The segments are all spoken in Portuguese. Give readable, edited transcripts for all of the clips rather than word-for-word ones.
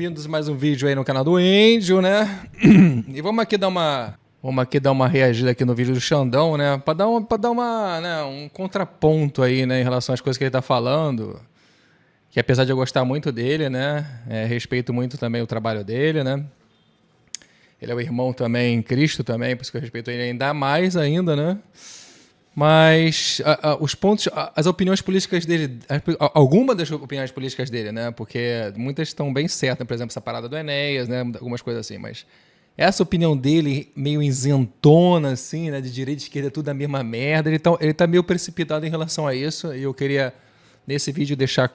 bem-vindos a mais um vídeo aí no canal do Angel, né? E vamos aqui dar uma reagida aqui no vídeo do Xandão, né? Pra dar uma, né, um contraponto aí, né, em relação às coisas que ele tá falando. Que apesar de eu gostar muito dele, né? Respeito muito também o trabalho dele, né? Ele é o irmão também em Cristo também, por isso que eu respeito ele ainda mais ainda, né? Mas os pontos, as opiniões políticas dele, alguma das opiniões políticas dele, né? Porque muitas estão bem certas, por exemplo, essa parada do Enéas, né? Algumas coisas assim, mas essa opinião dele, meio isentona, assim, né? De direita e esquerda, é tudo a mesma merda. Ele tá meio precipitado em relação a isso, e eu queria, nesse vídeo, deixar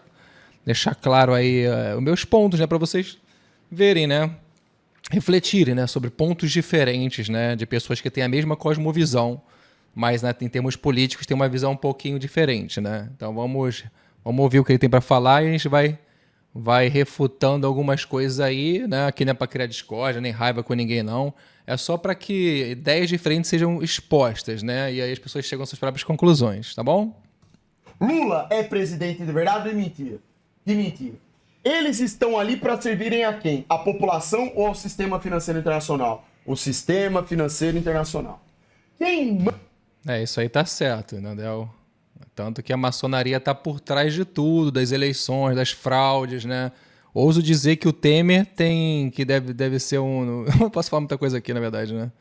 claro aí os meus pontos, né? Para vocês verem, né? Refletirem, né? Sobre pontos diferentes, né? De pessoas que têm a mesma cosmovisão, mas, né, em termos políticos tem uma visão um pouquinho diferente, né? Então vamos ouvir o que ele tem para falar e a gente vai refutando algumas coisas aí, né? Aqui não é para criar discórdia, nem raiva com ninguém, não. É só para que ideias diferentes sejam expostas, né? E aí as pessoas chegam às suas próprias conclusões, tá bom? Lula é presidente de verdade ou de mentira? De mentira. Eles estão ali para servirem a quem? A população ou ao sistema financeiro internacional? O sistema financeiro internacional. Quem... Isso aí tá certo, entendeu? Tanto que a maçonaria tá por trás de tudo, das eleições, das fraudes, né? Ouso dizer que o Temer deve ser um... Eu não posso falar muita coisa aqui, na verdade, né?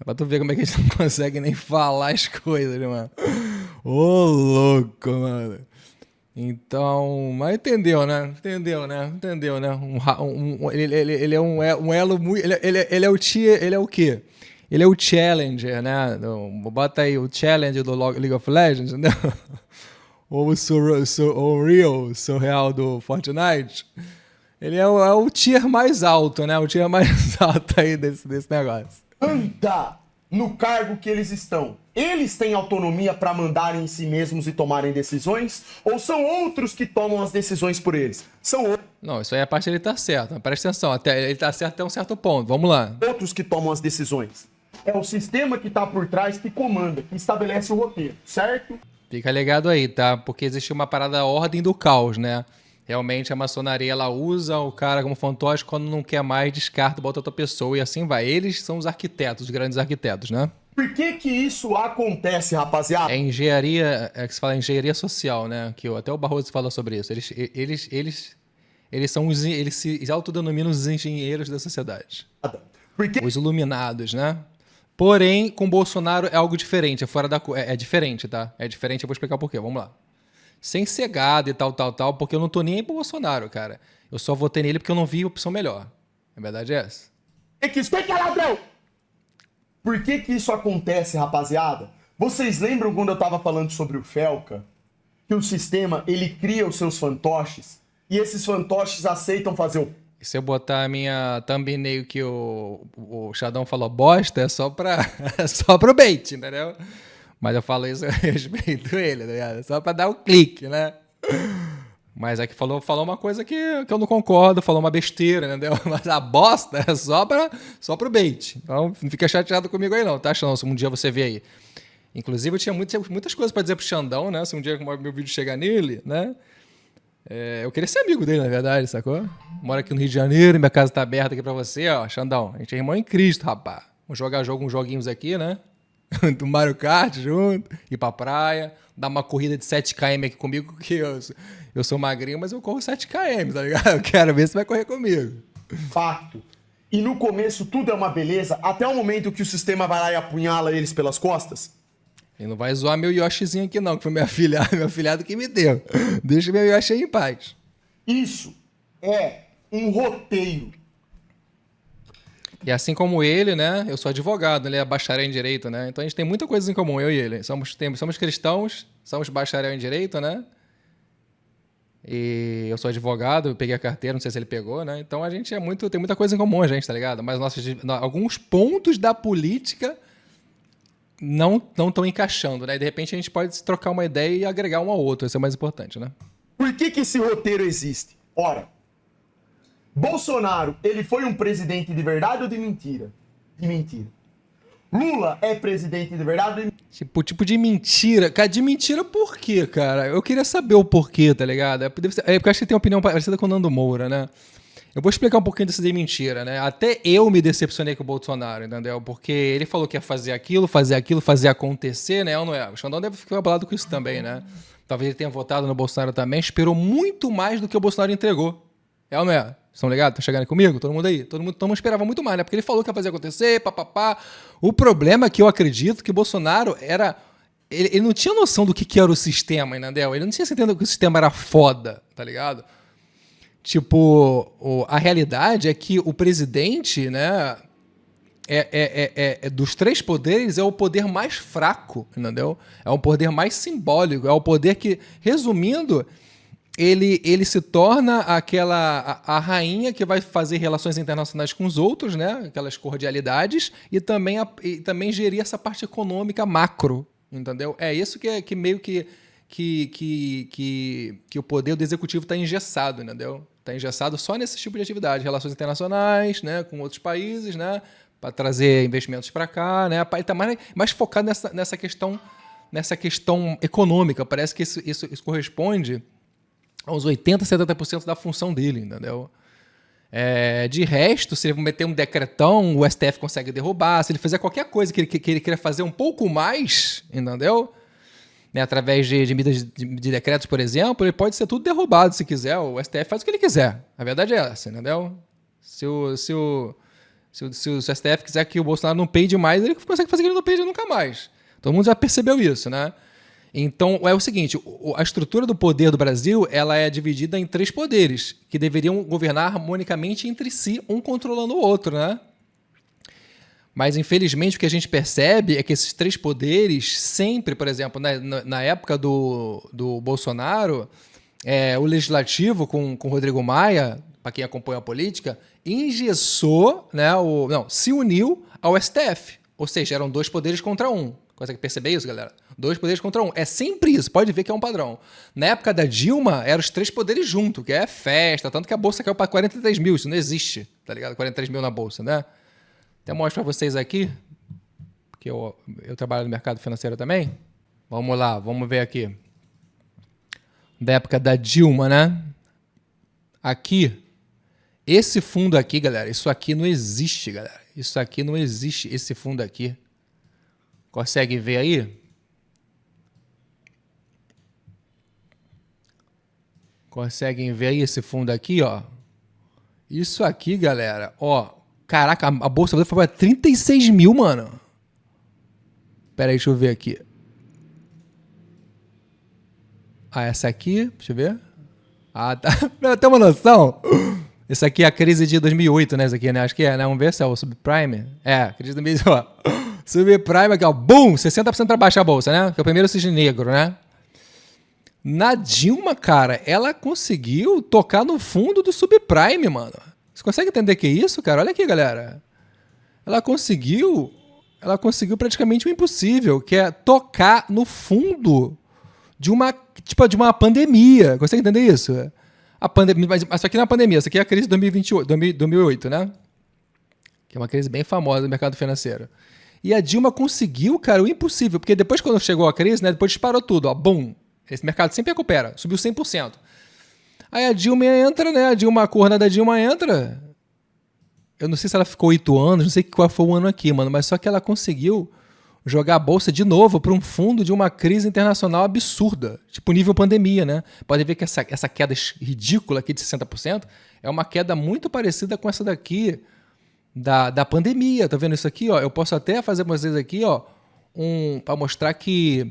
Pra tu ver como é que a gente não consegue nem falar as coisas, mano. Ô, louco, mano. Então, mas entendeu, né? Ele é um elo muito... Ele é o tia... Ele é o quê? Ele é o Challenger, né? Bota aí o Challenger do League of Legends, entendeu? Ou o Surreal do Fortnite. Ele é o tier mais alto, né? O tier mais alto aí desse negócio. Anda no cargo que eles estão. Eles têm autonomia para mandarem em si mesmos e tomarem decisões? Ou são outros que tomam as decisões por eles? Não, isso aí a parte ele tá certo. Presta atenção, ele tá certo até um certo ponto. Vamos lá. Outros que tomam as decisões. É o sistema que está por trás que comanda, que estabelece o roteiro, certo? Fica ligado aí, tá? Porque existe uma parada ordem do caos, né? Realmente a maçonaria, ela usa o cara como fantoche, quando não quer mais, descarta, bota outra pessoa e assim vai. Eles são os arquitetos, os grandes arquitetos, né? Por que isso acontece, rapaziada? É engenharia, que se fala engenharia social, né? Que até o Barroso falou sobre isso. Eles se autodenominam os engenheiros da sociedade. Os iluminados, né? Porém, com Bolsonaro é algo diferente, é diferente, tá? É diferente, eu vou explicar por quê, vamos lá. Sem ser gado e tal, porque eu não tô nem aí pro Bolsonaro, cara. Eu só votei nele porque eu não vi opção melhor. A verdade é essa. Explica, ladrão! Por que isso acontece, rapaziada? Vocês lembram quando eu tava falando sobre o Felca? Que o sistema, ele cria os seus fantoches e esses fantoches aceitam fazer o... E se eu botar a minha thumbnail que o Xandão falou bosta, é só pro bait, entendeu? Mas eu falo isso, eu respeito ele, tá ligado? Só pra dar o clique, né? Mas aqui falou uma coisa que eu não concordo, falou uma besteira, entendeu? Mas a bosta é só pro bait. Então não fica chateado comigo aí não, tá, Xandão? Se um dia você vê aí. Inclusive eu tinha muitas coisas pra dizer pro Xandão, né? Se um dia meu vídeo chegar nele, né? Eu queria ser amigo dele, na verdade, sacou? Moro aqui no Rio de Janeiro, minha casa tá aberta aqui pra você, ó, Xandão. A gente é irmão em Cristo, rapaz. Vamos jogar uns joguinhos aqui, né? Do Mario Kart junto, ir pra praia, dar uma corrida de 7 km aqui comigo, porque eu sou magrinho, mas eu corro 7 km, tá ligado? Eu quero ver se vai correr comigo. Fato. E no começo tudo é uma beleza, até o momento que o sistema vai lá e apunhala eles pelas costas. E não vai zoar meu Yoshizinho aqui não, que foi meu afilhado que me deu. Deixa meu Yoshi aí em paz. Isso é um roteiro. E assim como ele, né, eu sou advogado, ele é bacharel em Direito, né? Então a gente tem muita coisa em comum, eu e ele. Somos cristãos, somos bacharel em Direito, né? E eu sou advogado, eu peguei a carteira, não sei se ele pegou, né? Então a gente tem muita coisa em comum, a gente, tá ligado? Mas alguns pontos da política não estão encaixando, né? E de repente a gente pode trocar uma ideia e agregar um ao outro, isso é o mais importante, né? Por que esse roteiro existe? Ora, Bolsonaro, ele foi um presidente de verdade ou de mentira? De mentira. Lula é presidente de verdade ou de mentira? Tipo de mentira. Cara, de mentira por quê, cara? Eu queria saber o porquê, tá ligado? Porque eu acho que ele tem uma opinião parecida com o Nando Moura, né? Eu vou explicar um pouquinho disso de mentira, né? Até eu me decepcionei com o Bolsonaro, entendeu? Porque ele falou que ia fazer aquilo, fazer acontecer, né? Ou não é? O Xandão deve ficar abalado com isso também, né? Talvez ele tenha votado no Bolsonaro também, esperou muito mais do que o Bolsonaro entregou. É ou não é? Estão ligados? Estão chegando comigo? Todo mundo aí? Todo mundo esperava muito mais, né? Porque ele falou que ia fazer acontecer, papapá. O problema é que eu acredito que o Bolsonaro era... Ele não tinha noção do que era o sistema, entendeu? Ele não tinha certeza que o sistema era foda, tá ligado? Tipo, a realidade é que o presidente, né, dos três poderes, é o poder mais fraco, entendeu? É o poder mais simbólico, é o poder que, resumindo, ele se torna a rainha que vai fazer relações internacionais com os outros, né, aquelas cordialidades, e também gerir essa parte econômica macro, entendeu? É isso que meio que o poder do executivo está engessado, entendeu? Está engessado só nesse tipo de atividade, relações internacionais, né, com outros países, né, para trazer investimentos para cá, né, ele está mais focado nessa questão econômica. Parece que isso corresponde a uns 80%, 70% da função dele, entendeu? De resto, se ele meter um decretão, o STF consegue derrubar. Se ele fizer qualquer coisa que ele queira fazer um pouco mais, entendeu? Né, através de medidas de decretos, por exemplo, ele pode ser tudo derrubado se quiser. O STF faz o que ele quiser. A verdade é essa, entendeu? Se o STF quiser que o Bolsonaro não peide mais, ele consegue fazer que ele não peide nunca mais. Todo mundo já percebeu isso, né? Então, é o seguinte, a estrutura do poder do Brasil, ela é dividida em três poderes, que deveriam governar harmonicamente entre si, um controlando o outro, né? Mas, infelizmente, o que a gente percebe é que esses três poderes sempre, por exemplo, na época do Bolsonaro, o Legislativo, com o Rodrigo Maia, para quem acompanha a política, engessou, né, se uniu ao STF. Ou seja, eram dois poderes contra um. Consegue perceber isso, galera? Dois poderes contra um. É sempre isso, pode ver que é um padrão. Na época da Dilma, eram os três poderes juntos, que é festa, tanto que a bolsa caiu para 43 mil, isso não existe, tá ligado? 43 mil na bolsa, né? Até mostro para vocês aqui, porque eu trabalho no mercado financeiro também. Vamos lá, vamos ver aqui. Da época da Dilma, né? Aqui, esse fundo aqui, galera, isso aqui não existe, galera. Isso aqui não existe, esse fundo aqui. Consegue ver aí? Conseguem ver aí esse fundo aqui, ó? Isso aqui, galera, ó. Caraca, a bolsa foi para 36 mil, mano. Pera aí, deixa eu ver aqui. Essa aqui, deixa eu ver. Tá. Pra ter uma noção, essa aqui é a crise de 2008, né? Essa aqui, né? Acho que é, né? Vamos ver se é o subprime. Crise de 2008, ó. Subprime aqui, ó. Boom! 60% para baixar a bolsa, né? Que é o primeiro cisne negro, né? Na Dilma, cara, ela conseguiu tocar no fundo do subprime, mano. Você consegue entender que é isso, cara? Olha aqui, galera. Ela conseguiu praticamente o impossível, que é tocar no fundo de uma pandemia. Consegue entender isso? A pandemia, mas isso aqui não é a pandemia, isso aqui é a crise de 2008, né? Que é uma crise bem famosa do mercado financeiro. E a Dilma conseguiu, cara, o impossível, porque depois, quando chegou a crise, né, depois disparou tudo, ó, bum. Esse mercado sempre recupera, subiu 100%. Aí a Dilma entra, né? A corna da Dilma entra. Eu não sei se ela ficou 8 anos, não sei qual foi o ano aqui, mano, mas só que ela conseguiu jogar a bolsa de novo para um fundo de uma crise internacional absurda, tipo nível pandemia, né? Pode ver que essa queda ridícula aqui de 60% é uma queda muito parecida com essa daqui da pandemia. Tá vendo isso aqui, ó? Eu posso até fazer para vocês aqui, ó, para mostrar que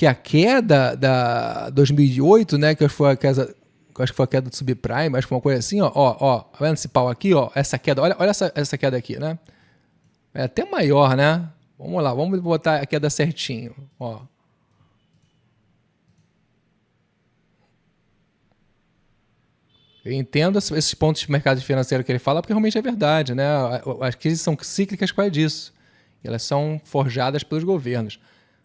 a queda da 2008, né, que foi a queda, acho que foi a queda do subprime, acho que foi uma coisa assim, ó, tá vendo esse pau aqui, ó, essa queda, olha essa queda aqui, né? É até maior, né? Vamos lá, vamos botar a queda certinho, ó. Eu entendo esses pontos de mercado financeiro que ele fala, porque realmente é verdade, né? As crises são cíclicas por causa disso. Elas são forjadas pelos governos.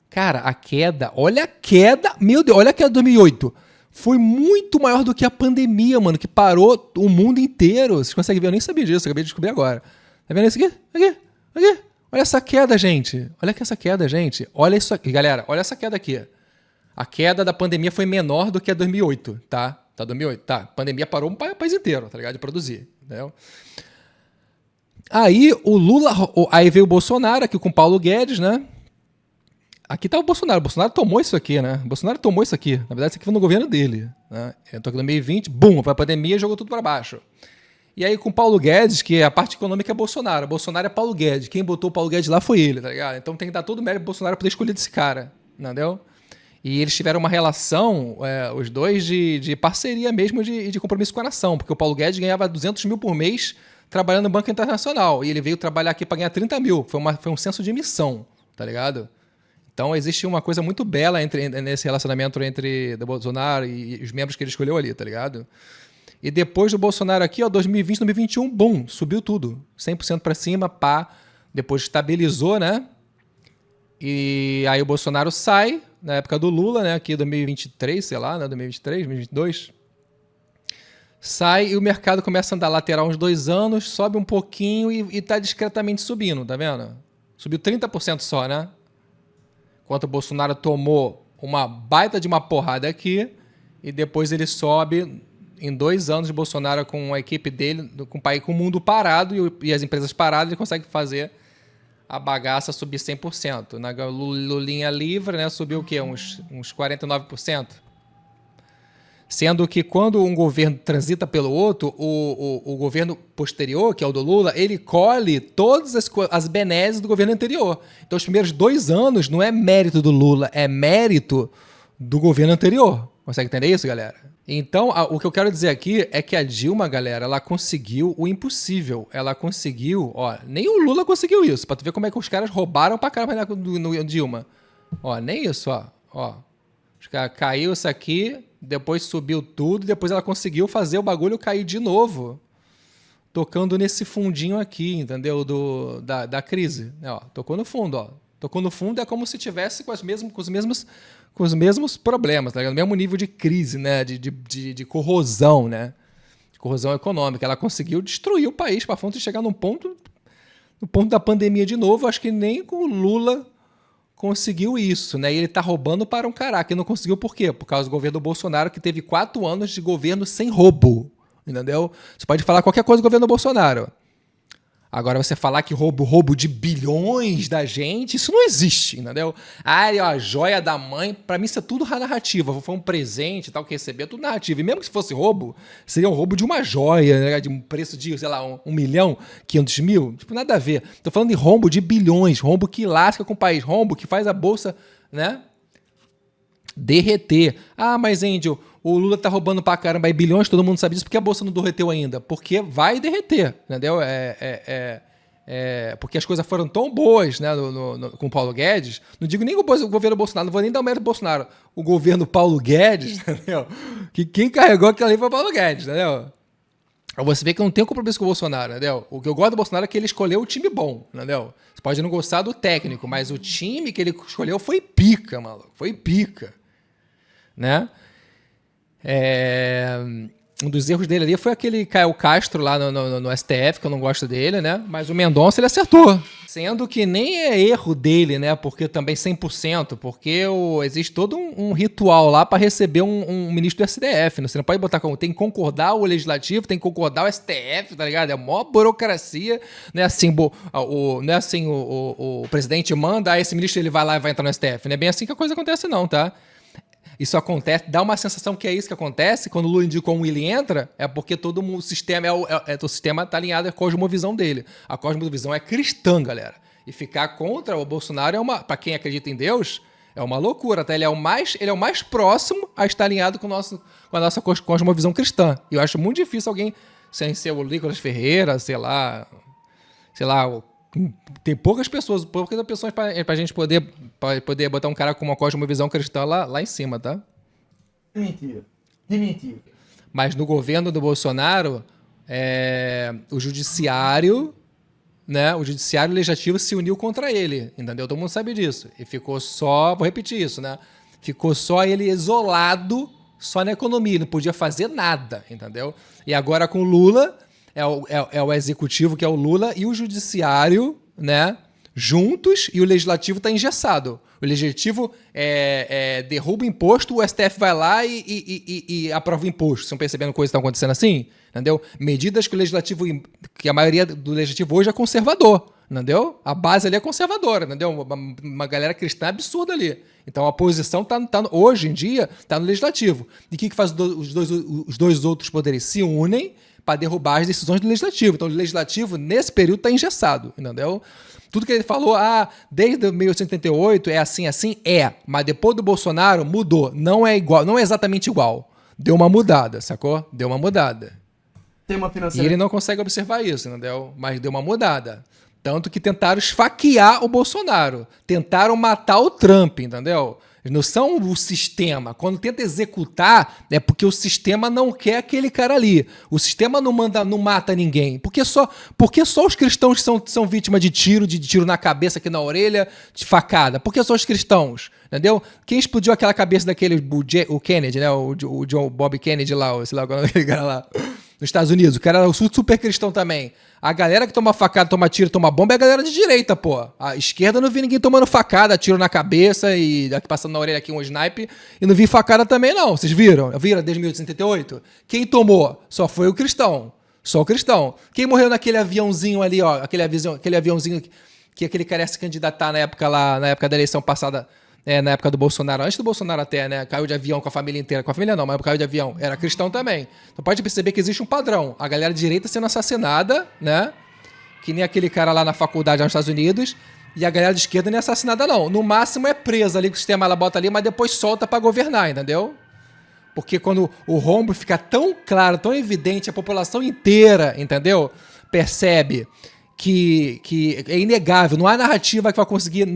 Cara, a queda, olha a queda, meu Deus, olha a queda de 2008. Foi muito maior do que a pandemia, mano, que parou o mundo inteiro. Vocês conseguem ver? Eu nem sabia disso, acabei de descobrir agora. Tá vendo isso aqui? Aqui. Olha essa queda, gente. Olha aqui essa queda, gente. Olha isso aqui, galera, olha essa queda aqui. A queda da pandemia foi menor do que a 2008, tá? Tá, 2008. Tá, a pandemia parou o país inteiro, tá ligado? De produzir, entendeu? Aí o Lula, aí veio o Bolsonaro aqui com o Paulo Guedes, né? Aqui tá o Bolsonaro. O Bolsonaro tomou isso aqui, né? O Bolsonaro tomou isso aqui. Na verdade, isso aqui foi no governo dele, né? Entrou aqui em 2020, bum, foi a pandemia e jogou tudo para baixo. E aí com o Paulo Guedes, que a parte econômica é Bolsonaro. Bolsonaro é Paulo Guedes. Quem botou o Paulo Guedes lá foi ele, tá ligado? Então tem que dar todo o mérito pro Bolsonaro poder escolher desse cara, entendeu? E eles tiveram uma relação, os dois, de parceria mesmo, de compromisso com a nação. Porque o Paulo Guedes ganhava 200 mil por mês trabalhando no Banco Internacional. E ele veio trabalhar aqui para ganhar 30 mil. Foi um senso de missão, tá ligado? Então existe uma coisa muito bela nesse relacionamento entre o Bolsonaro e os membros que ele escolheu ali, tá ligado? E depois do Bolsonaro aqui, ó, 2020, 2021, bum, subiu tudo. 100% para cima, pá. Depois estabilizou, né? E aí o Bolsonaro sai, na época do Lula, né? Aqui 2023, sei lá, né? 2023, 2022. Sai e o mercado começa a andar lateral uns 2 anos, sobe um pouquinho e tá discretamente subindo, tá vendo? Subiu 30% só, né? Enquanto o Bolsonaro tomou uma baita de uma porrada aqui e depois ele sobe em 2 anos de Bolsonaro com a equipe dele, com o mundo parado e as empresas paradas, ele consegue fazer a bagaça subir 100%. Na Lulinha livre, né, subiu o quê? Uns 49%. Sendo que quando um governo transita pelo outro, o governo posterior, que é o do Lula, ele colhe todas as benesses do governo anterior. Então, os primeiros 2 anos não é mérito do Lula, é mérito do governo anterior. Consegue entender isso, galera? Então, o que eu quero dizer aqui é que a Dilma, galera, ela conseguiu o impossível. Ela conseguiu, ó, nem o Lula conseguiu isso, pra tu ver como é que os caras roubaram pra caramba no Dilma. Ó, nem isso, ó. Os caras caiu isso aqui, depois subiu tudo, depois ela conseguiu fazer o bagulho cair de novo. Tocando nesse fundinho aqui, entendeu? Da crise. Ó, tocou no fundo, ó. Tocou no fundo é como se tivesse com os mesmos problemas, tá ligado? O mesmo nível de crise, né? De corrosão, né? De corrosão econômica. Ela conseguiu destruir o país para ponto de chegar no ponto da pandemia de novo. Acho que nem com o Lula conseguiu isso, né? E ele tá roubando para um caraca. E não conseguiu por quê? Por causa do governo do Bolsonaro, que teve 4 anos de governo sem roubo, entendeu? Você pode falar qualquer coisa do governo do Bolsonaro. Agora, você falar que roubo de bilhões da gente, isso não existe, entendeu? A joia da mãe, pra mim isso é tudo narrativa. Foi um presente e tal que recebeu, tudo narrativa. E mesmo que se fosse roubo, seria um roubo de uma joia, né? De um preço de, sei lá, 1 milhão, 500 mil. Tipo, nada a ver. Tô falando de rombo de bilhões, rombo que lasca com o país, rombo que faz a bolsa, né, derreter. Ah, mas, Índio, o Lula tá roubando pra caramba aí bilhões, todo mundo sabe disso, porque a bolsa não derreteu ainda? Porque vai derreter, entendeu? Porque as coisas foram tão boas, né, com o Paulo Guedes. Não digo nem o governo Bolsonaro, não vou nem dar o mérito do Bolsonaro. O governo Paulo Guedes, entendeu? Que quem carregou aquilo ali foi o Paulo Guedes, entendeu? Você vê que eu não tenho compromisso com o Bolsonaro, entendeu? O que eu gosto do Bolsonaro é que ele escolheu o time bom, entendeu? Você pode não gostar do técnico, mas o time que ele escolheu foi pica, maluco. Foi pica, né? Um dos erros dele ali foi aquele Caio Castro lá no STF, que eu não gosto dele, né? Mas o Mendonça ele acertou. Sendo que nem é erro dele, né? Porque também 100%, porque existe todo um ritual lá para receber um ministro do STF. Né? Você não pode botar como tem que concordar o legislativo, tem que concordar o STF, tá ligado? É a maior burocracia. Não é assim, não é assim o presidente manda, esse ministro ele vai lá e vai entrar no STF. Não é bem assim que a coisa acontece, não, tá? Isso acontece, dá uma sensação que é isso que acontece quando o Lula indicou um, ele entra, é porque todo o sistema o sistema tá alinhado com a cosmovisão dele. A cosmovisão é cristã, galera. E ficar contra o Bolsonaro para quem acredita em Deus, é uma loucura, tá? Ele é o mais próximo a estar alinhado com a nossa cosmovisão cristã. E eu acho muito difícil alguém, sem ser o Nicolas Ferreira, sei lá, tem poucas pessoas pra gente poder botar um cara com uma cosmovisão cristã lá em cima, tá? Mentira. Que mentira. Mas no governo do Bolsonaro, o judiciário, né? O judiciário legislativo se uniu contra ele, entendeu? Todo mundo sabe disso. E ficou só, vou repetir isso, né? Ficou só ele isolado, só na economia, não podia fazer nada, entendeu? E agora com o Lula, é o executivo que é o Lula e o judiciário, né, juntos e o legislativo está engessado. O legislativo derruba o imposto, o STF vai lá e aprova o imposto. Vocês estão percebendo coisas que estão acontecendo assim? Entendeu? Medidas que o legislativo, que a maioria do legislativo hoje é conservador, entendeu? A base ali é conservadora, entendeu? Uma galera cristã absurda ali. Então a oposição hoje em dia está no legislativo. E o que faz os dois outros poderes? Se unem para derrubar as decisões do legislativo. Então o legislativo, nesse período, está engessado, entendeu? Tudo que ele falou, desde 1888 é assim, mas depois do Bolsonaro mudou. Não é igual, não é exatamente igual. Deu uma mudada, sacou? Deu uma mudada. Tema financeiro. E ele não consegue observar isso, entendeu? Mas deu uma mudada. Tanto que tentaram esfaquear o Bolsonaro. Tentaram matar o Trump, entendeu? Não são o sistema. Quando tenta executar, é porque o sistema não quer aquele cara ali. O sistema não mata ninguém. Porque só os cristãos são vítimas de tiro na cabeça, aqui na orelha, de facada. Porque só os cristãos, entendeu? Quem explodiu aquela cabeça daquele, o Kennedy, né? O John Bob Kennedy lá, sei lá qual é aquele cara lá, nos Estados Unidos. O cara era super cristão também. A galera que toma facada, toma tiro, toma bomba é a galera de direita, pô. A esquerda não vi ninguém tomando facada, tiro na cabeça e aqui passando na orelha aqui um snipe. E não vi facada também, não. Vocês viram? Viram desde 1888? Quem tomou? Só foi o cristão. Só o cristão. Quem morreu naquele aviãozinho ali, ó. Aquele aviãozinho que aquele cara ia se candidatar na época da eleição passada. Na época do Bolsonaro, antes do Bolsonaro até, né? Caiu de avião com a família inteira. Com a família não, mas caiu de avião. Era cristão também. Então pode perceber que existe um padrão. A galera de direita sendo assassinada, né? Que nem aquele cara lá na faculdade nos Estados Unidos. E a galera de esquerda não é assassinada, não. No máximo é presa ali, que o sistema ela bota ali, mas depois solta pra governar, entendeu? Porque quando o rombo fica tão claro, tão evidente, a população inteira, entendeu? Percebe que é inegável, não há narrativa que vai conseguir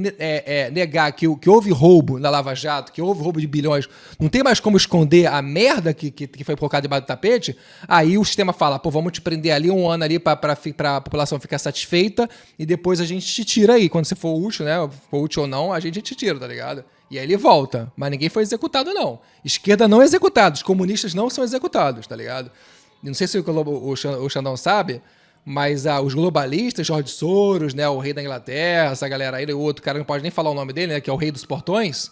negar que houve roubo na Lava Jato, que houve roubo de bilhões, não tem mais como esconder a merda que foi colocada debaixo do tapete. Aí o sistema fala, pô, vamos te prender ali um ano ali pra a população ficar satisfeita e depois a gente te tira aí, quando você for útil, né, for útil ou não, a gente te tira, tá ligado? E aí ele volta, mas ninguém foi executado não. Esquerda não é executado, os comunistas não são executados, tá ligado? Não sei se o Xandão sabe, mas os globalistas, George Soros, né, o rei da Inglaterra, essa galera aí, o outro cara não pode nem falar o nome dele, né, que é o rei dos portões,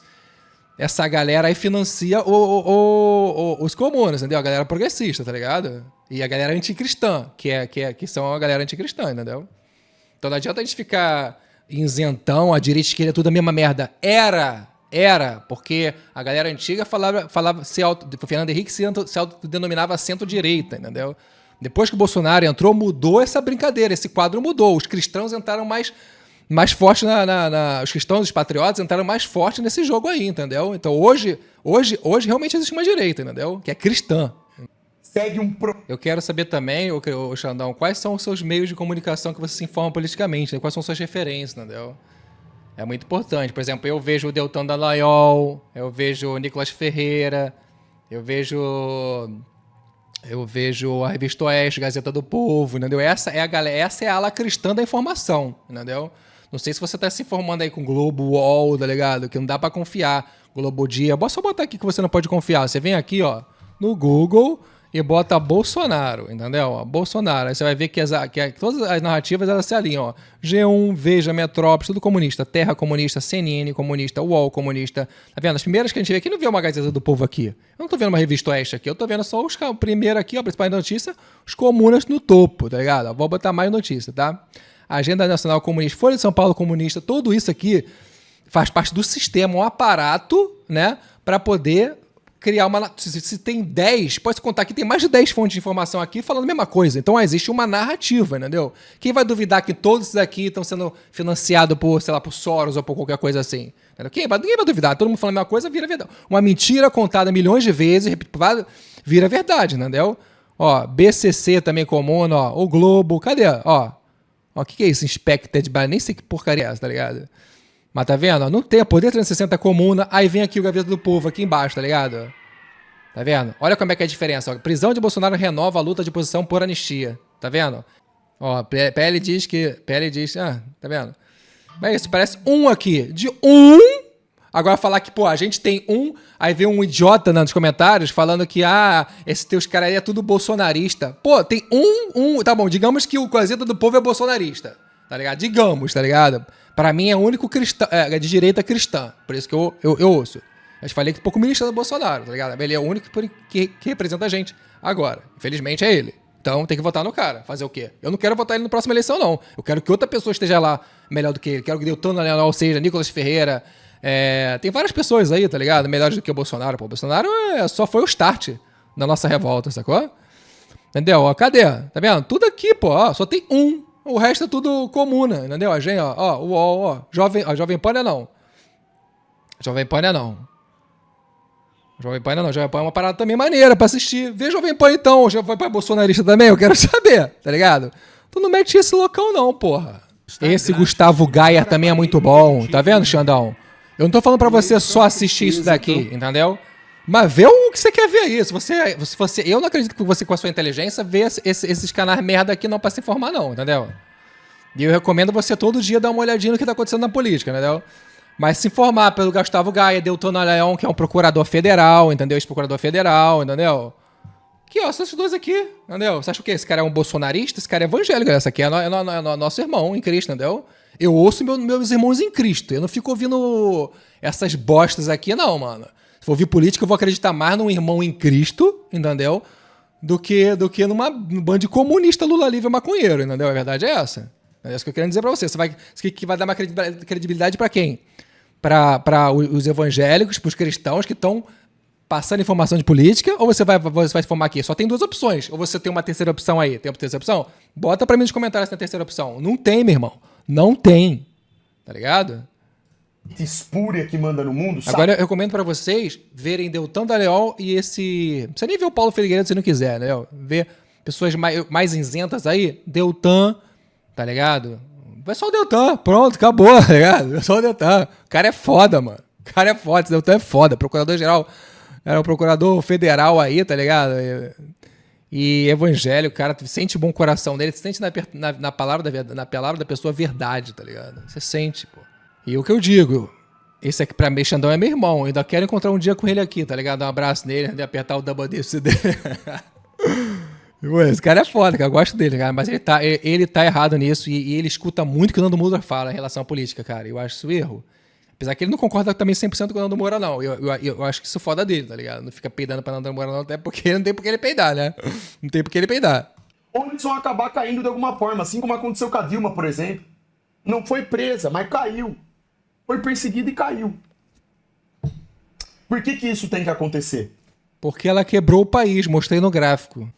essa galera aí financia os comuns, entendeu? A galera progressista, tá ligado? E a galera anticristã, que são a galera anticristã, entendeu? Então não adianta a gente ficar isentão, a direita e a esquerda é tudo a mesma merda. Era, porque a galera antiga falava o Fernando Henrique se autodenominava centro-direita, entendeu? Depois que o Bolsonaro entrou, mudou essa brincadeira, esse quadro mudou. Os cristãos entraram mais fortes os cristãos, os patriotas entraram mais fortes nesse jogo aí, entendeu? Então hoje realmente existe uma direita, entendeu? Que é cristã. Eu quero saber também, ô Xandão, quais são os seus meios de comunicação que você se informa politicamente, né? Quais são suas referências, entendeu? É muito importante. Por exemplo, eu vejo o Deltan Dallagnol, eu vejo o Nicolas Ferreira, eu vejo a Revista Oeste, Gazeta do Povo, entendeu? Essa é a ala cristã da informação, entendeu? Não sei se você tá se informando aí com Globo, UOL, tá ligado? Que não dá pra confiar. Globo Dia. Só botar aqui que você não pode confiar. Você vem aqui, ó, no Google e bota Bolsonaro, entendeu? Bolsonaro. Aí você vai ver que todas as narrativas elas se alinham, ó. G1, Veja, Metrópolis, tudo comunista. Terra comunista, CNN comunista, UOL comunista. Tá vendo? As primeiras que a gente vê aqui, não vê uma Gazeta do Povo aqui. Eu não tô vendo uma Revista Oeste aqui. Eu tô vendo só o primeiro aqui, ó, principal notícia, os comunas no topo, tá ligado? Vou botar mais notícia, tá? Agenda Nacional Comunista, Folha de São Paulo Comunista, tudo isso aqui faz parte do sistema, um aparato, né, para poder criar uma... Se tem 10, pode contar que tem mais de 10 fontes de informação aqui falando a mesma coisa. Então existe uma narrativa, entendeu? Quem vai duvidar que todos esses aqui estão sendo financiados por, sei lá, por Soros ou por qualquer coisa assim? Entendeu? Ninguém vai duvidar. Todo mundo falando a mesma coisa, vira verdade. Uma mentira contada milhões de vezes, vira verdade, entendeu? Ó, BCC também comum, ó, o Globo, cadê? Ó, o que é isso? Inspected by... Nem sei que porcaria é essa, tá ligado? Mas tá vendo? Não tem a Poder 360 comuna, aí vem aqui o Gaveta do Povo, aqui embaixo, tá ligado? Tá vendo? Olha como é que é a diferença. Ó. Prisão de Bolsonaro renova a luta de oposição por anistia. Tá vendo? Ó, PL diz... tá vendo? Mas isso, parece um aqui. De um... Agora falar que, pô, a gente tem um... Aí vem um idiota nos comentários falando que, esses teus caras aí é tudo bolsonarista. Pô, tem um... Tá bom, digamos que o Gazeta do Povo é bolsonarista. Tá ligado? Digamos, tá ligado? Pra mim é o único cristão, é de direita cristã. Por isso que eu ouço. Eu te falei que pouco ministro do Bolsonaro, tá ligado? Ele é o único que representa a gente agora. Infelizmente é ele. Então tem que votar no cara. Fazer o quê? Eu não quero votar ele na próxima eleição, não. Eu quero que outra pessoa esteja lá melhor do que ele. Quero que Deltan Dallagnol seja Nicolas Ferreira. Tem várias pessoas aí, tá ligado? Melhores do que o Bolsonaro. Pô, o Bolsonaro só foi o start da nossa revolta, sacou? Entendeu? Ó, cadê? Tá vendo? Tudo aqui, pô. Ó, só tem um. O resto é tudo comuna, entendeu? A gente, ó. Jovem Pan não. Jovem Pan não. Jovem Pan é uma parada também maneira pra assistir. Vê Jovem Pan então. Jovem Pan bolsonarista também, eu quero saber, tá ligado? Tu não mete esse loucão não, porra. Esse Gustavo Gaia também é muito bom. Tá vendo, Xandão? Eu não tô falando pra você só assistir isso daqui, entendeu? Mas vê o que você quer ver aí. Se você, eu não acredito que você, com a sua inteligência, vê esses canais merda aqui não pra se informar, não, entendeu? E eu recomendo você todo dia dar uma olhadinha no que tá acontecendo na política, entendeu? Mas se informar pelo Gustavo Gaia, Deltan Dallagnol, que é um procurador federal, entendeu? Ex-procurador federal, entendeu? Aqui, ó, são esses dois aqui, entendeu? Você acha o quê? Esse cara é um bolsonarista? Esse cara é evangélico. Esse aqui é nosso irmão em Cristo, entendeu? Eu ouço meus irmãos em Cristo. Eu não fico ouvindo essas bostas aqui, não, mano. Se for ouvir política, eu vou acreditar mais num irmão em Cristo, entendeu? Do que num bando de comunista Lula livre maconheiro, entendeu? A verdade é essa. É isso que eu quero dizer pra você. Você vai dar uma credibilidade pra quem? Para os evangélicos, para os cristãos que estão passando informação de política, ou você vai informar aqui? Só tem duas opções. Ou você tem uma terceira opção aí? Tem uma terceira opção? Bota para mim nos comentários se tem terceira opção. Não tem, meu irmão. Não tem. Tá ligado? Espúria que manda no mundo, sabe? Agora eu recomendo para vocês verem Deltan Dallagnol e esse... Não precisa nem ver o Paulo Figueiredo se não quiser, né? Ver pessoas mais isentas aí. Deltan, tá ligado? Vai só o Deltan, pronto, acabou, tá ligado? Vai só o Deltan. O cara é foda, mano. O cara é foda, esse Deltan é foda. Procurador-geral, era um procurador federal aí, tá ligado? E evangélico, cara, sente o bom coração dele, sente na palavra da pessoa a verdade, tá ligado? Você sente, pô. E o que eu digo, esse aqui pra mim, Xandão, é meu irmão. Eu ainda quero encontrar um dia com ele aqui, tá ligado? Dar um abraço nele, apertar o double desse dele. Esse cara é foda, cara. Eu gosto dele, cara. Mas ele tá errado nisso e ele escuta muito o que o Nando Moura fala em relação à política, cara. Eu acho isso erro. Apesar que ele não concorda também 100% com o Nando Moura, não. Eu acho que isso é foda dele, tá ligado? Não fica peidando pra Nando Moura, não. Até porque não tem por que ele peidar, né? Não tem por que ele peidar. Ou eles vão acabar caindo de alguma forma, assim como aconteceu com a Dilma, por exemplo. Não foi presa, mas caiu. Foi perseguida e caiu. Por que isso tem que acontecer? Porque ela quebrou o país, mostrei no gráfico.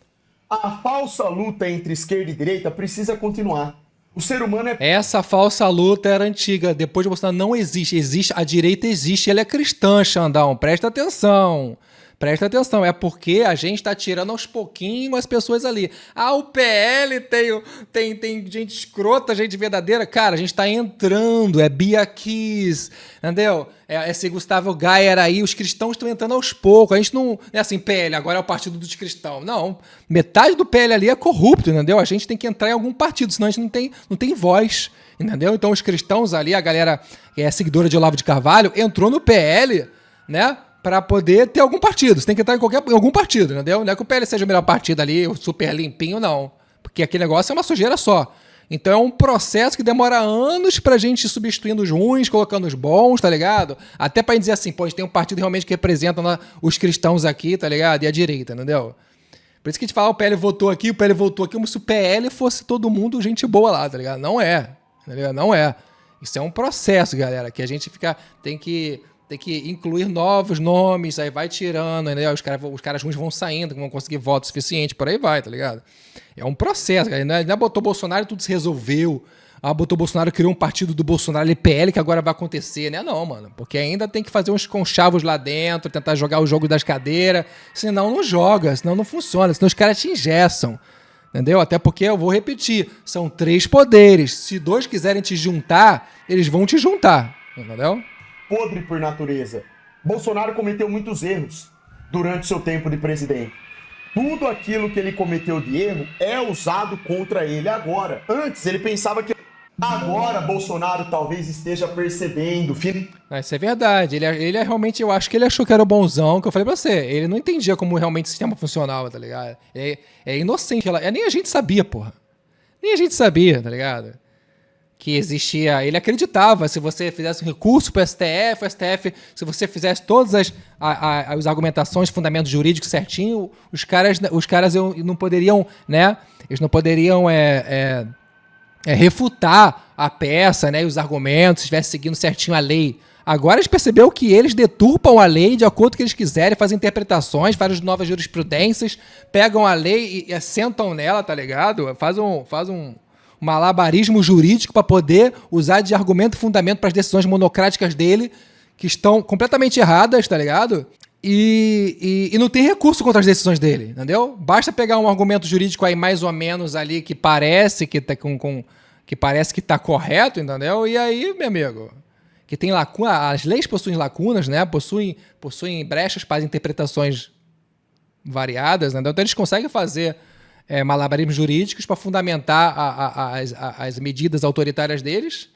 A falsa luta entre esquerda e direita precisa continuar. O ser humano é... Essa falsa luta era antiga. Depois de Bolsonaro não existe. A direita existe. Ela é cristã, Xandão. Presta atenção. Presta atenção. É porque a gente tá tirando aos pouquinhos as pessoas ali. Ah, o PL tem gente escrota, gente verdadeira. Cara, a gente tá entrando. É Bia Kiss, entendeu? Esse Gustavo Gaia aí. Os cristãos estão entrando aos poucos. A gente não é assim, PL, agora é o partido dos cristãos. Não. Metade do PL ali é corrupto, entendeu? A gente tem que entrar em algum partido, senão a gente não tem voz, entendeu? Então os cristãos ali, a galera que é seguidora de Olavo de Carvalho, entrou no PL, né? Pra poder ter algum partido. Você tem que entrar em algum partido, entendeu? Não é que o PL seja o melhor partido ali, o super limpinho, não. Porque aquele negócio é uma sujeira só. Então é um processo que demora anos pra gente ir substituindo os ruins, colocando os bons, tá ligado? Até pra gente dizer assim, pô, a gente tem um partido realmente que representa os cristãos aqui, tá ligado? E a direita, entendeu? Por isso que a gente fala, o PL votou aqui, como se o PL fosse todo mundo gente boa lá, tá ligado? Não é, tá ligado? Não é. Isso é um processo, galera, que a gente tem que incluir novos nomes, aí vai tirando, né? Os caras ruins vão saindo, que vão conseguir voto suficiente, por aí vai, tá ligado? É um processo, cara. Ainda botou Bolsonaro e tudo se resolveu. Ah, botou Bolsonaro, criou um partido do Bolsonaro, LPL, que agora vai acontecer, né? Não, mano. Porque ainda tem que fazer uns conchavos lá dentro, tentar jogar o jogo das cadeiras, senão não joga, senão não funciona, senão os caras te engessam. Entendeu? Até porque, eu vou repetir, são 3 poderes. Se 2 quiserem te juntar, eles vão te juntar, entendeu? Podre por natureza. Bolsonaro cometeu muitos erros durante seu tempo de presidente. Tudo aquilo que ele cometeu de erro é usado contra ele agora. Antes, ele pensava que... Agora, Bolsonaro talvez esteja percebendo... Isso é verdade. Ele realmente, eu acho que ele achou que era o bonzão, que eu falei pra você. Ele não entendia como realmente o sistema funcionava, tá ligado? É inocente. Nem a gente sabia, porra. Nem a gente sabia, tá ligado? que existia... Ele acreditava, se você fizesse um recurso para o STF, se você fizesse todas as argumentações, fundamentos jurídicos certinho, os caras não poderiam, né? Eles não poderiam refutar a peça, né? E os argumentos, se estivesse seguindo certinho a lei. Agora eles perceberam que eles deturpam a lei de acordo com o que eles quiserem, fazem interpretações, fazem novas jurisprudências, pegam a lei e assentam nela, tá ligado? Faz um malabarismo jurídico para poder usar de argumento e fundamento para as decisões monocráticas dele, que estão completamente erradas, tá ligado? E não tem recurso contra as decisões dele, entendeu? Basta pegar um argumento jurídico aí mais ou menos ali que parece que tá que parece que tá correto, entendeu? E aí, meu amigo, que tem lacuna, as leis possuem lacunas, né? Possuem brechas para interpretações variadas, né? Então eles conseguem fazer malabarismos jurídicos para fundamentar as medidas autoritárias deles,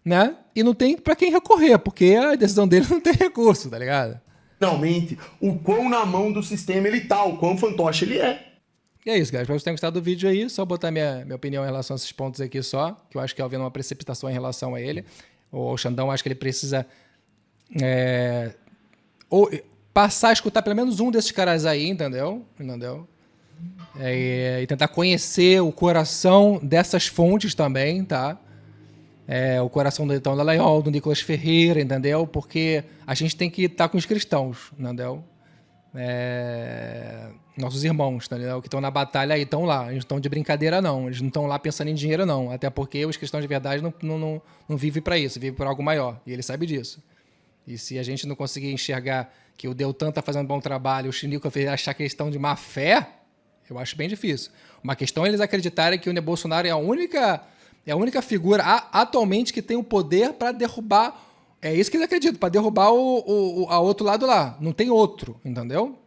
né? E não tem para quem recorrer, porque a decisão deles não tem recurso, tá ligado? Finalmente, o quão na mão do sistema ele tá, o quão fantoche ele é. E é isso, galera. Espero que vocês tenham gostado do vídeo aí. Só botar minha opinião em relação a esses pontos aqui só, que eu acho que havendo uma precipitação em relação a ele. O Xandão, acho que ele precisa ou passar a escutar pelo menos um desses caras aí, entendeu? E tentar conhecer o coração dessas fontes também, tá? O coração do Dallagnol, do Nicolas Ferreira, entendeu? Porque a gente tem que estar com os cristãos, entendeu? Nossos irmãos, entendeu? Que estão na batalha aí, estão lá. Eles não estão de brincadeira, não. Eles não estão lá pensando em dinheiro, não. Até porque os cristãos de verdade não vivem para isso, vivem por algo maior. E ele sabe disso. E se a gente não conseguir enxergar que o Deltan está fazendo um bom trabalho, o Chinico achar que eles estão de má fé, eu acho bem difícil. Uma questão é eles acreditarem que o Bolsonaro é a única figura atualmente que tem o poder para derrubar. É isso que eles acreditam, para derrubar o outro lado lá. Não tem outro, entendeu?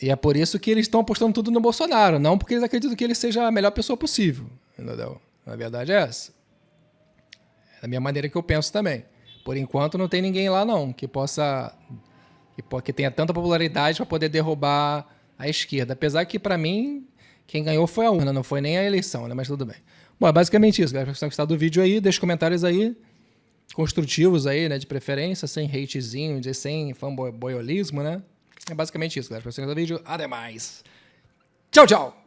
E é por isso que eles estão apostando tudo no Bolsonaro, não porque eles acreditam que ele seja a melhor pessoa possível, entendeu? A verdade é essa. É da minha maneira que eu penso também. Por enquanto não tem ninguém lá não que tenha tanta popularidade para poder derrubar a esquerda. Apesar que, para mim, quem ganhou foi a urna, não foi nem a eleição, né? Mas tudo bem. Bom, é basicamente isso, galera. Se você gostar do vídeo aí, deixa comentários aí, construtivos aí, né? De preferência, sem hatezinho, sem fanboyolismo, né? É basicamente isso, galera. Se você gostar do vídeo, ademais. Tchau, tchau!